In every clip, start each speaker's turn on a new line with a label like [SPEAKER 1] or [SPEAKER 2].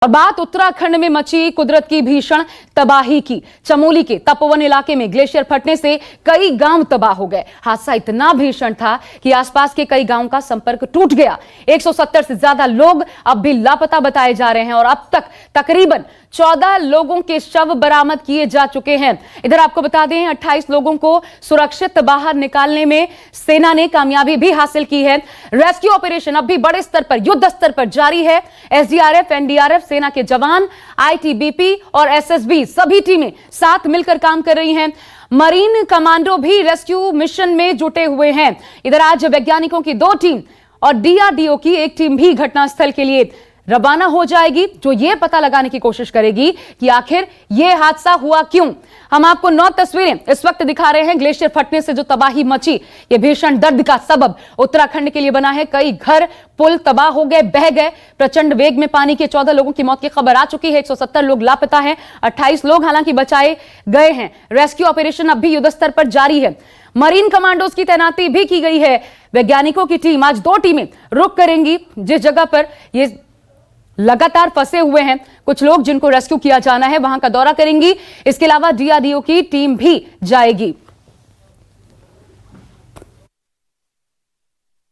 [SPEAKER 1] और बात उत्तराखंड में मची कुदरत की भीषण तबाही की। चमोली के तपोवन इलाके में ग्लेशियर फटने से कई गांव तबाह हो गए। हादसा इतना भीषण था कि आसपास के कई गांवों का संपर्क टूट गया। 170 से ज्यादा लोग अब भी लापता बताए जा रहे हैं और अब तक तकरीबन 14 लोगों के शव बरामद किए जा चुके हैं। इधर आपको बता दें 28 लोगों को सुरक्षित बाहर निकालने में सेना ने कामयाबी भी हासिल की है। रेस्क्यू ऑपरेशन अब भी बड़े स्तर पर, युद्ध स्तर पर जारी है। एसडीआरएफ, एनडीआरएफ, सेना के जवान, आईटीबीपी और एसएसबी सभी टीमें साथ मिलकर काम कर रही हैं। मरीन कमांडो भी रेस्क्यू मिशन में जुटे हुए हैं। इधर आज वैज्ञानिकों की 2 टीम और डीआरडीओ की 1 टीम भी घटनास्थल के लिए रवाना हो जाएगी, जो यह पता लगाने की कोशिश करेगी कि आखिर यह हादसा हुआ क्यों। हम आपको 9 तस्वीरें इस वक्त दिखा रहे हैं। ग्लेशियर फटने से जो तबाही मची, यह भीषण दर्द का सबब उत्तराखंड के लिए बना है। कई घर, पुल तबाह हो गए, बह गए। प्रचंड वेग में पानी के 14 लोगों की मौत की खबर आ चुकी है। 170 लोग लापता हैं। 28 लोग हालांकि बचाए गए हैं। रेस्क्यू ऑपरेशन अब भी युद्ध स्तर पर जारी है। मरीन कमांडोज की तैनाती भी की गई है। वैज्ञानिकों की टीम, आज 2 टीमें रुक करेंगी जिस जगह पर ये लगातार फंसे हुए हैं। कुछ लोग जिनको रेस्क्यू किया जाना है वहां का दौरा करेंगी। इसके अलावा डीआरडीओ की टीम भी जाएगी।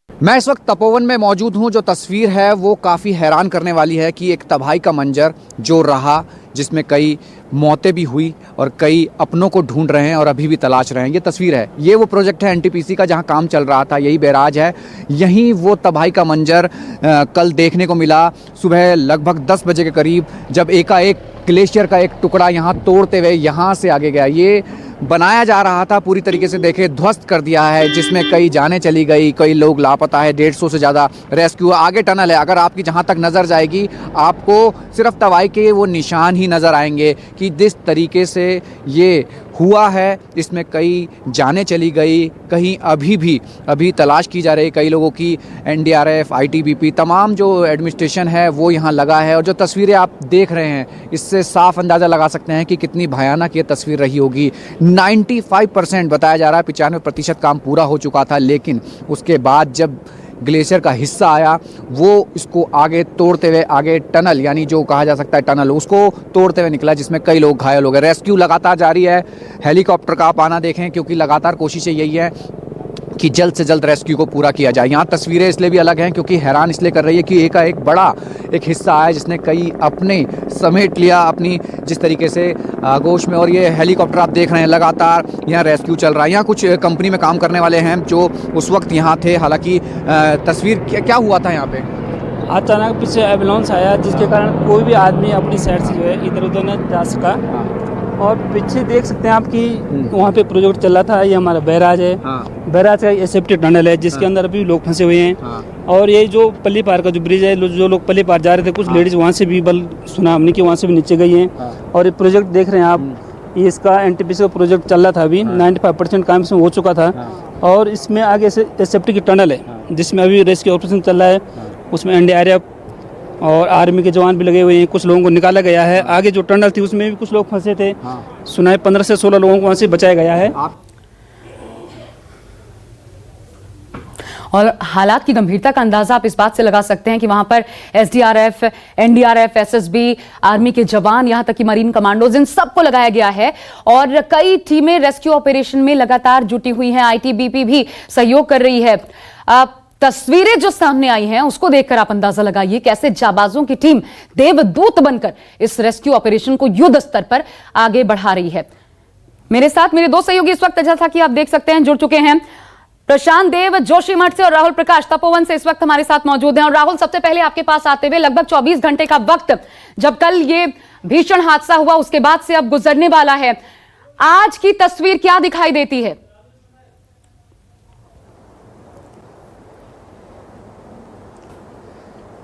[SPEAKER 2] मैं इस वक्त तपोवन में मौजूद हूं। जो तस्वीर है वो काफ़ी हैरान करने वाली है कि एक तबाही का मंजर जो रहा, जिसमें कई मौतें भी हुई और कई अपनों को ढूंढ रहे हैं और अभी भी तलाश रहे हैं। ये तस्वीर है, ये वो प्रोजेक्ट है एनटीपीसी का जहां काम चल रहा था। यही बैराज है, यहीं वो तबाही का मंजर कल देखने को मिला। सुबह लगभग 10 बजे के करीब जब एकाएक ग्लेशियर का एक टुकड़ा यहाँ तोड़ते हुए यहाँ से आगे गया। ये बनाया जा रहा था, पूरी तरीके से देखे ध्वस्त कर दिया है, जिसमें कई जानें चली गई, कई लोग लापता है। 150 से ज़्यादा रेस्क्यू। आगे टनल है, अगर आपकी जहाँ तक नज़र जाएगी आपको सिर्फ तबाही के वो निशान ही नज़र आएंगे कि जिस तरीके से ये हुआ है। इसमें कई जानें चली गई, कहीं अभी तलाश की जा रही। कई लोगों की एनडीआरएफ, आईटीबीपी, तमाम जो एडमिनिस्ट्रेशन है वो यहाँ लगा है। और जो तस्वीरें आप देख रहे हैं इससे साफ अंदाज़ा लगा सकते हैं कि कितनी भयानक ये तस्वीर रही होगी। 95% बताया जा रहा है, 95% काम पूरा हो चुका था, लेकिन उसके बाद जब ग्लेशियर का हिस्सा आया वो इसको आगे तोड़ते हुए, आगे टनल यानी जो कहा जा सकता है टनल, उसको तोड़ते हुए निकला, जिसमें कई लोग घायल हो गए। रेस्क्यू लगातार जारी है। हेलीकॉप्टर का आप आना देखें, क्योंकि लगातार कोशिशें यही है कि जल्द से जल्द रेस्क्यू को पूरा किया जाए। यहाँ तस्वीरें इसलिए भी अलग हैं क्योंकि हैरान इसलिए कर रही है कि एक बड़ा हिस्सा आया जिसने कई अपने समेट लिया अपनी जिस तरीके से आगोश में। और ये हेलीकॉप्टर आप देख रहे हैं, लगातार यहाँ रेस्क्यू चल रहा है। यहाँ कुछ कंपनी में काम करने वाले हैं जो उस वक्त यहाँ थे। हालांकि तस्वीर क्या हुआ था यहाँ पे,
[SPEAKER 3] अचानक पीछे एम्बुलेंस आया जिसके कारण कोई भी आदमी अपनी साइड से जो है इधर उधर न जा सका। और पीछे देख सकते हैं आप कि वहाँ पे प्रोजेक्ट चल रहा था। ये हमारा बैराज है। बैराज का ये सेफ्टी टनल है जिसके अंदर अभी लोग फंसे हुए हैं। और ये जो पल्ली पार का जो ब्रिज है, जो लोग पल्ली पार जा रहे थे, कुछ लेडीज वहाँ से भी बल सुना हमने कि वहाँ से भी नीचे गई हैं। और ये प्रोजेक्ट देख रहे हैं आप, ये इसका एनटीपीसी का प्रोजेक्ट चल रहा था। अभी 95% काम इसमें हो चुका था। और इसमें आगे से सेफ्टी की टनल है जिसमें अभी रेस्क्यू ऑपरेशन चल रहा है। उसमें एनडीआरएफ और आर्मी के जवान भी लगे हुए हैं। कुछ लोगों को निकाला गया है। आगे जो टनल थी उसमें भी कुछ लोग फंसे थे। सुना है 15 से 16 लोगों को वहाँ से बचाया गया है।
[SPEAKER 1] और हालात की गंभीरता का अंदाजा आप इस बात से लगा सकते हैं कि वहां पर एसडीआरएफ, एनडीआरएफ, एसएसबी, आर्मी के जवान, यहां तक कि मरीन कमांडोज, इन सबको लगाया गया है। और कई टीमें रेस्क्यू ऑपरेशन में लगातार जुटी हुई हैं। आईटीबीपी भी सहयोग कर रही है। तस्वीरें जो सामने आई हैं उसको देखकर आप अंदाजा लगाइए कैसे जाबाजों की टीम देवदूत बनकर इस रेस्क्यू ऑपरेशन को युद्ध स्तर पर आगे बढ़ा रही है। मेरे साथ मेरे 2 सहयोगी इस वक्त, जैसा कि आप देख सकते हैं, जुड़ चुके हैं। प्रशांत देव जोशीमठ से और राहुल प्रकाश तपोवन से इस वक्त हमारे साथ मौजूद हैं। और राहुल, सबसे पहले आपके पास आते हुए, लगभग 24 घंटे का वक्त जब कल ये भीषण हादसा हुआ उसके बाद से अब गुजरने वाला है, आज की तस्वीर क्या दिखाई देती है?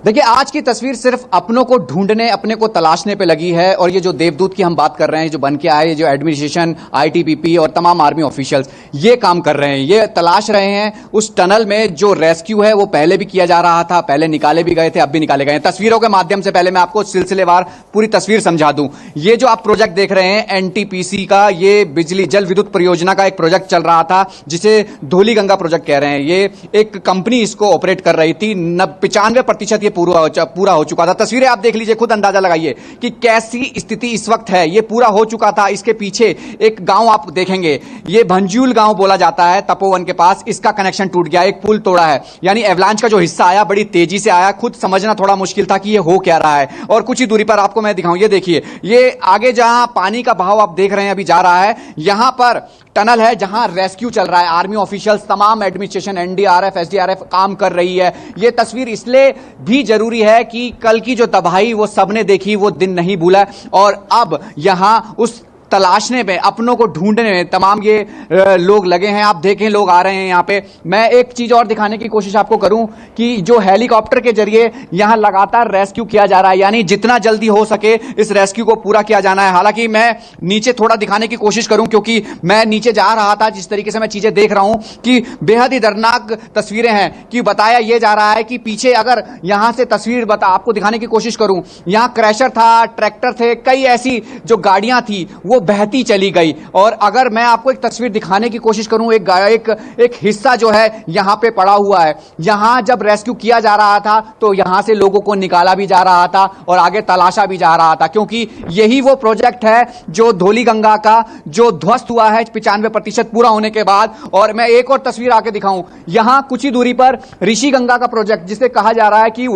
[SPEAKER 2] देखिए, आज की तस्वीर सिर्फ अपनों को ढूंढने, अपने को तलाशने पे लगी है। और ये जो देवदूत की हम बात कर रहे हैं, जो बन के आए, जो एडमिनिस्ट्रेशन, आईटीबीपी और तमाम आर्मी ऑफिशियल्स ये काम कर रहे हैं, ये तलाश रहे हैं उस टनल में जो रेस्क्यू है वो पहले भी किया जा रहा था, पहले निकाले भी गए थे, अब भी निकाले गए हैं। तस्वीरों के माध्यम से पहले मैं आपको सिलसिलेवार पूरी तस्वीर समझा दूं। ये जो आप प्रोजेक्ट देख रहे हैं एनटीपीसी का, ये बिजली जल विद्युत परियोजना का एक प्रोजेक्ट चल रहा था जिसे धौली गंगा प्रोजेक्ट कह रहे हैं। ये एक कंपनी इसको ऑपरेट कर रही थी। 95% ये पूरा हो चुका था। तस्वीरें आप देख लीजिए, खुद अंदाजा लगाइए कि कैसी स्थिति इस वक्त है। ये पूरा हो चुका था। इसके पीछे एक गांव आप देखेंगे, ये भंजूल गांव बोला जाता है तपोवन के पास, इसका कनेक्शन टूट गया, एक पुल तोड़ा है। यानी एवलांच का जो हिस्सा आया बड़ी तेजी से आया, खुद समझना थोड़ा मुश्किल था कि ये हो क्या रहा है। और कुछ ही दूरी पर आपको मैं दिखाऊं, ये देखिए, ये आगे जहां पानी का बहाव आप देख रहे हैं अभी जा रहा है, यहां पर टनल है जहां रेस्क्यू चल रहा है। आर्मी ऑफिशियल्स, तमाम एडमिनिस्ट्रेशन, एनडीआरएफ, एसडीआरएफ काम कर रही है। यह तस्वीर इसलिए भी जरूरी है कि कल की जो तबाही वो सबने देखी, वो दिन नहीं भूला। और अब यहां उस तलाशने में, अपनों को ढूंढने में तमाम ये लोग लगे हैं। आप देखें, लोग आ रहे हैं यहां पे। मैं एक चीज और दिखाने की कोशिश आपको करूं कि जो हेलीकॉप्टर के जरिए यहां लगातार रेस्क्यू किया जा रहा है, यानी जितना जल्दी हो सके इस रेस्क्यू को पूरा किया जाना है। हालांकि मैं नीचे थोड़ा दिखाने की कोशिश करूं, क्योंकि मैं नीचे जा रहा था, जिस तरीके से मैं चीजें देख रहा हूं कि बेहद ही दर्दनाक तस्वीरें हैं। कि बताया यह जा रहा है कि पीछे अगर यहां से तस्वीर आपको दिखाने की कोशिश करूं, यहां क्रैशर था, ट्रैक्टर थे, कई ऐसी जो गाड़ियां थी वो बहती चली गई। और अगर मैं आपको एक तस्वीर दिखाने की कोशिश करूं, एक हिस्सा जो है यहां पे पड़ा हुआ है। यहां जब रेस्क्यू किया जा रहा था तो यहां से लोगों को निकाला भी जा रहा था और आगे तलाशा भी जा रहा था, क्योंकि यही वो प्रोजेक्ट है जो धौली गंगा का जो ध्वस्त हुआ है 95% पूरा होने के बाद। और मैं एक और तस्वीर आके दिखाऊं, यहां कुछ ही दूरी पर ऋषि गंगा का प्रोजेक्ट, जिसे कहा जा रहा है कि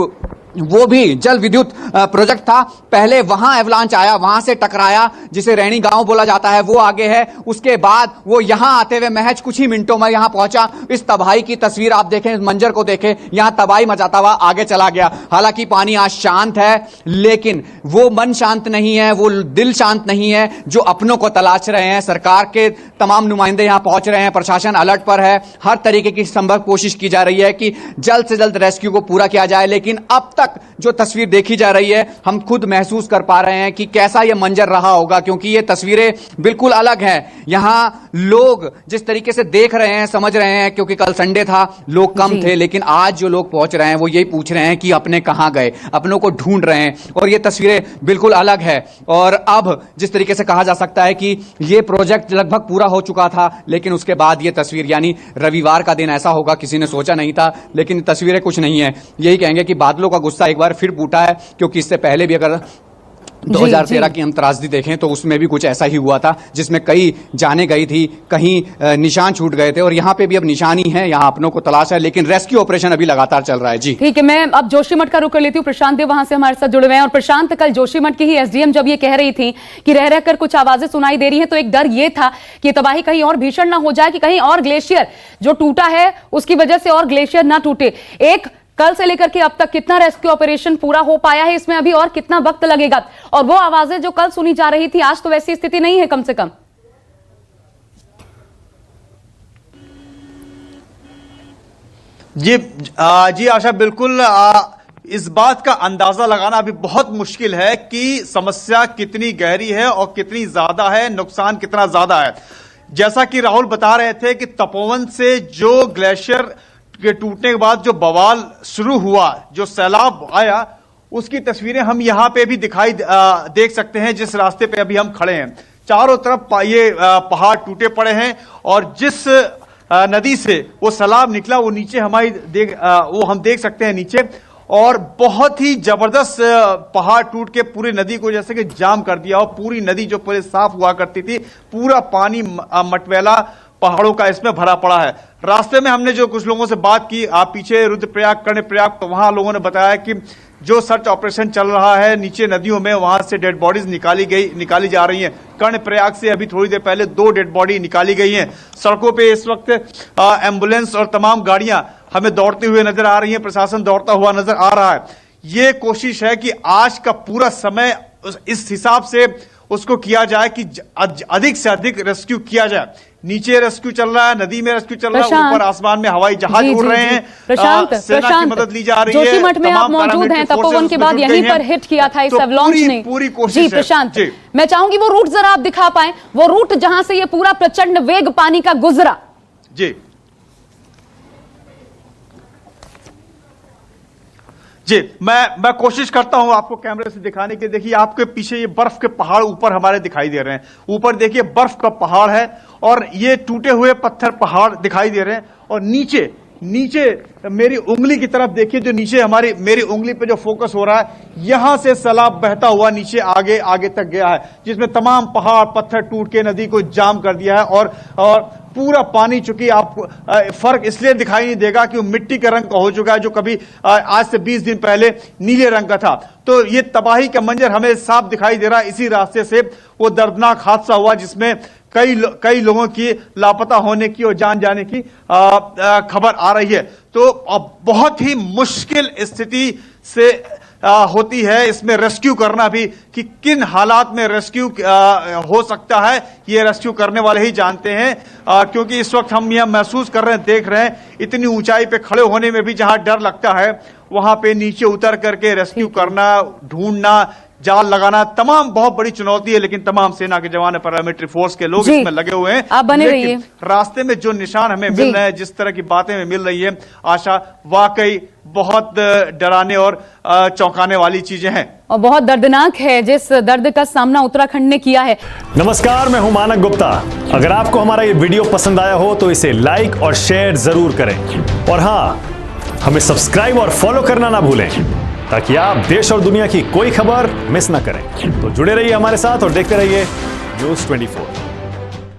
[SPEAKER 2] वो भी जल विद्युत प्रोजेक्ट था। पहले वहां एवलांच आया, वहां से टकराया, जिसे रैनी गांव बोला जाता है, वो आगे है। उसके बाद वो यहां आते हुए महज कुछ ही मिनटों में यहां पहुंचा। इस तबाही की तस्वीर आप देखें, इस मंजर को देखें, यहां तबाही मचाता हुआ आगे चला गया। हालांकि पानी आज शांत है, लेकिन वो मन शांत नहीं है, वो दिल शांत नहीं है जो अपनों को तलाश रहे हैं। सरकार के तमाम नुमाइंदे यहां पहुंच रहे हैं, प्रशासन अलर्ट पर है, हर तरीके की संभव कोशिश की जा रही है कि जल्द से जल्द रेस्क्यू को पूरा किया जाए। लेकिन अब तक जो तस्वीर देखी जा रही है, हम खुद महसूस कर पा रहे हैं कि कैसा यह मंजर रहा होगा, क्योंकि ये तस्वीरें बिल्कुल अलग हैं। यहां लोग जिस तरीके से देख रहे हैं, समझ रहे हैं, क्योंकि कल संडे था, लोग कम थे, लेकिन आज जो लोग पहुंच रहे हैं वो यही पूछ रहे हैं कि अपने कहां गए, अपनों को ढूंढ रहे हैं। और ये तस्वीरें बिल्कुल अलग है। और अब जिस तरीके से कहा जा सकता है कि ये प्रोजेक्ट लगभग पूरा हो चुका था, लेकिन उसके बाद ये तस्वीर, यानी रविवार का दिन ऐसा होगा किसी ने सोचा नहीं था, लेकिन तस्वीरें कुछ नहीं है। यही कहेंगे कि बादलों का गुस्सा एक बार फिर फूटा है, क्योंकि इससे पहले भी अगर 2013 की हम त्रासदी देखें तो उसमें भी कुछ ऐसा ही हुआ था, जिसमें कई जाने गई थी, कहीं निशान छूट गए थे। और यहां पे भी अब निशानी है, यहां अपनों को तलाश है, लेकिन रेस्क्यू ऑपरेशन अभी लगातार चल रहा है। जी
[SPEAKER 1] ठीक है, मैं अब जोशीमठ का रुख कर लेती हूँ। प्रशांत देव वहां से हमारे साथ जुड़े हुए हैं। और प्रशांत, कल जोशीमठ की ही एसडीएम जब ये कह रही थी कि रह रहकर कुछ आवाजें सुनाई दे रही है, तो एक डर ये था कि तबाही कहीं और भीषण ना हो जाए, कि कहीं और ग्लेशियर जो टूटा है उसकी वजह से और ग्लेशियर ना टूटे। एक कल से लेकर के अब तक कितना रेस्क्यू ऑपरेशन पूरा हो पाया है, इसमें अभी और कितना वक्त लगेगा? और वो आवाजें जो कल सुनी जा रही थी, आज तो वैसी स्थिति नहीं है कम से कम।
[SPEAKER 4] जी आशा, बिल्कुल इस बात का अंदाजा लगाना अभी बहुत मुश्किल है कि समस्या कितनी गहरी है और कितनी ज्यादा है, नुकसान कितना ज्यादा है। जैसा कि राहुल बता रहे थे कि तपोवन से जो ग्लेशियर के टूटने के बाद जो बवाल शुरू हुआ, जो सैलाब आया, उसकी तस्वीरें हम यहां पे भी देख सकते हैं। जिस रास्ते पे अभी हम खड़े हैं, चारों तरफ ये पहाड़ टूटे पड़े हैं, और जिस नदी से वो सैलाब निकला वो नीचे वो हम देख सकते हैं नीचे। और बहुत ही जबरदस्त पहाड़ टूट के पूरी नदी को जैसे कि जाम कर दिया, और पूरी नदी जो पहले साफ हुआ करती थी, पूरा पानी मटमैला पहाड़ों का इसमें भरा पड़ा है। रास्ते में हमने जो कुछ लोगों से बात की, आप पीछे रुद्रप्रयाग, कर्णप्रयाग, तो वहां लोगों ने बताया कि जो सर्च ऑपरेशन चल रहा है नीचे नदियों में, वहां से डेड बॉडीज निकाली जा रही हैं। कर्णप्रयाग से अभी थोड़ी देर पहले 2 डेड बॉडी निकाली गई हैं। सड़कों पे इस वक्त एम्बुलेंस और तमाम गाड़ियां हमें दौड़ते हुए नजर आ रही हैं, प्रशासन दौड़ता हुआ नजर आ रहा है। ये कोशिश है कि आज का पूरा समय इस हिसाब से उसको किया जाए कि अधिक से अधिक रेस्क्यू किया जाए। नीचे रेस्क्यू चल रहा है, नदी में रेस्क्यू चल रहा है, ऊपर आसमान में हवाई जहाज उड़ रहे हैं। सेना की मदद ली जा रही है।
[SPEAKER 1] जोशीमठ में आप मौजूद हैं, तपोवन के बाद यहीं पर हिट किया था इस एवलांच ने।
[SPEAKER 4] पूरी कोशिश
[SPEAKER 1] जी प्रशांत, मैं चाहूंगी वो रूट जरा आप दिखा पाए, वो रूट जहां से ये पूरा प्रचंड वेग पानी का गुजरा।
[SPEAKER 4] जी मैं कोशिश करता हूं आपको कैमरे से दिखाने की। देखिए, आपके पीछे ये बर्फ के पहाड़ ऊपर हमारे दिखाई दे रहे हैं। ऊपर देखिए बर्फ का पहाड़ है और ये टूटे हुए पत्थर पहाड़ दिखाई दे रहे हैं, और नीचे नीचे मेरी उंगली की तरफ देखिए, जो नीचे मेरी उंगली पे जो फोकस हो रहा है, यहां से सैलाब बहता हुआ नीचे आगे आगे तक गया है, जिसमें तमाम पहाड़ पत्थर टूट के नदी को जाम कर दिया है। और पूरा पानी, चूंकि आपको फर्क इसलिए दिखाई नहीं देगा कि वो मिट्टी के रंग का हो चुका है, जो कभी आज से 20 दिन पहले नीले रंग का था। तो ये तबाही का मंजर हमें साफ दिखाई दे रहा है। इसी रास्ते से वो दर्दनाक हादसा हुआ जिसमें कई लोगों की लापता होने की और जान जाने की खबर आ रही है। तो अब बहुत ही मुश्किल स्थिति से होती है इसमें रेस्क्यू करना भी, कि किन हालात में रेस्क्यू हो सकता है, ये रेस्क्यू करने वाले ही जानते हैं। क्योंकि इस वक्त हम यह महसूस कर रहे हैं, देख रहे हैं, इतनी ऊंचाई पे खड़े होने में भी जहां डर लगता है, वहां पे नीचे उतर करके रेस्क्यू करना, ढूंढना, जाल लगाना, तमाम बहुत बड़ी चुनौती है। लेकिन तमाम सेना के जवान, पैरामिलिट्री फोर्स के लोग इसमें लगे हुए हैं।
[SPEAKER 1] आप बने रहिए।
[SPEAKER 4] रास्ते में जो निशान हमें मिल रहे हैं, जिस तरह की बातें हमें मिल रही है, आशा, वाकई बहुत डराने और चौंकाने वाली चीजें हैं
[SPEAKER 1] और बहुत दर्दनाक है जिस दर्द का सामना उत्तराखंड ने किया है।
[SPEAKER 5] नमस्कार, मैं हूं मानक गुप्ता। अगर आपको हमारा ये वीडियो पसंद आया हो तो इसे लाइक और शेयर जरूर करें, और हां, हमें सब्सक्राइब और फॉलो करना ना भूलें, ताकि आप देश और दुनिया की कोई खबर मिस ना करें। तो जुड़े रहिए हमारे साथ और देखते रहिए News 24।